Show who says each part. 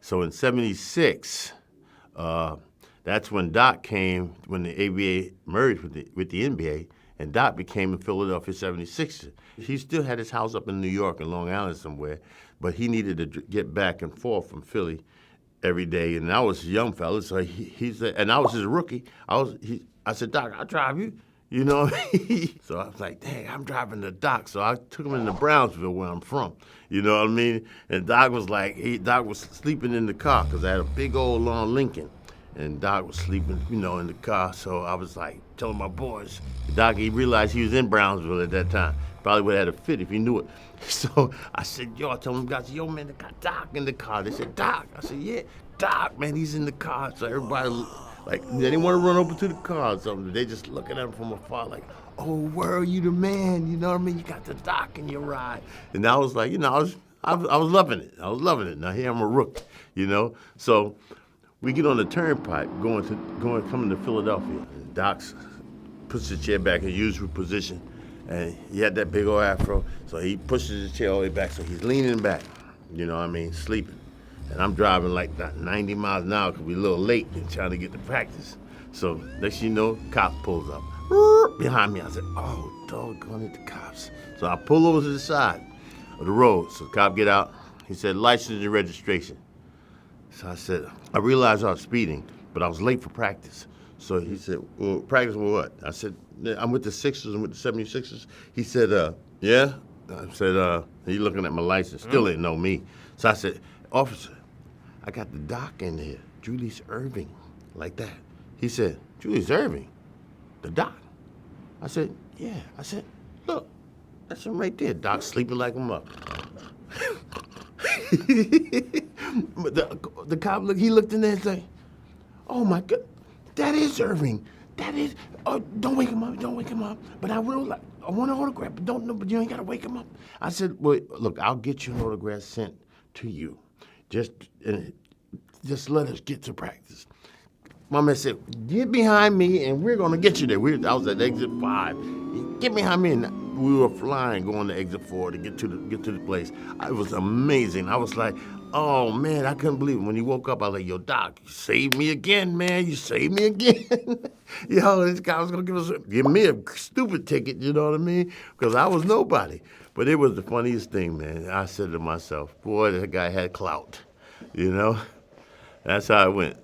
Speaker 1: So in '76, that's when Doc came, when the ABA merged with the NBA, and Doc became a Philadelphia 76er. He still had his house up in New York and Long Island somewhere, but he needed to get back and forth from Philly every day. And I was a young fella, so he said, and I was his rookie. I said, Doc, I'll drive you. You know what I mean? So I was like, dang, I'm driving the Doc. So I took him into Brownsville, where I'm from. You know what I mean? And Doc was like, Doc was sleeping in the car because I had a big old long Lincoln. And Doc was sleeping, in the car. So I was like telling my boys. Doc, he realized he was in Brownsville at that time. Probably would have had a fit if he knew it. So I said, I told them guys, yo, man, they got Doc in the car. They said, Doc. I said, yeah, Doc, man, he's in the car. So everybody, they didn't want to run over to the car or something. They just looking at him from afar like, oh, where are you the man? You know what I mean? You got the Doc in your ride. And I was like, I was loving it. I was loving it. Now here I'm a rookie, So we get on the turnpike coming to Philadelphia. And Doc puts the chair back in usual position, and he had that big old afro, so he pushes the chair all the way back, so he's leaning back, sleeping. And I'm driving like 90 miles an hour because we're a little late and trying to get to practice. So next thing you know, cop pulls up behind me. I said, oh, doggone it, the cops. So I pull over to the side of the road. So the cop get out. He said, license and registration. So I said, I realized I was speeding, but I was late for practice. So he said, well, practice with what? I said, I'm with the Sixers, I'm with the 76ers. He said, yeah? I said, he looking at my license, still didn't know me. So I said, officer, I got the Doc in here, Julius Erving, like that. He said, Julius Erving? The Doc? I said, yeah. I said, look, that's him right there. Doc sleeping like a mother. The cop he looked in there and said, oh my God, that is Erving. That is, don't wake him up, But I want an autograph, but you ain't gotta wake him up. I said, well, look, I'll get you an autograph sent to you. Just let us get to practice. My man said, get behind me and we're gonna get you there. I was at exit 5. Get behind me, and we were flying going to exit 4 to get to the place. It was amazing. I was like, oh man, I couldn't believe it. When he woke up, I was like, yo, Doc, you saved me again, man. You saved me again. This guy was gonna give me a stupid ticket, you know what I mean? Because I was nobody. But it was the funniest thing, man. I said to myself, boy, that guy had clout, That's how it went.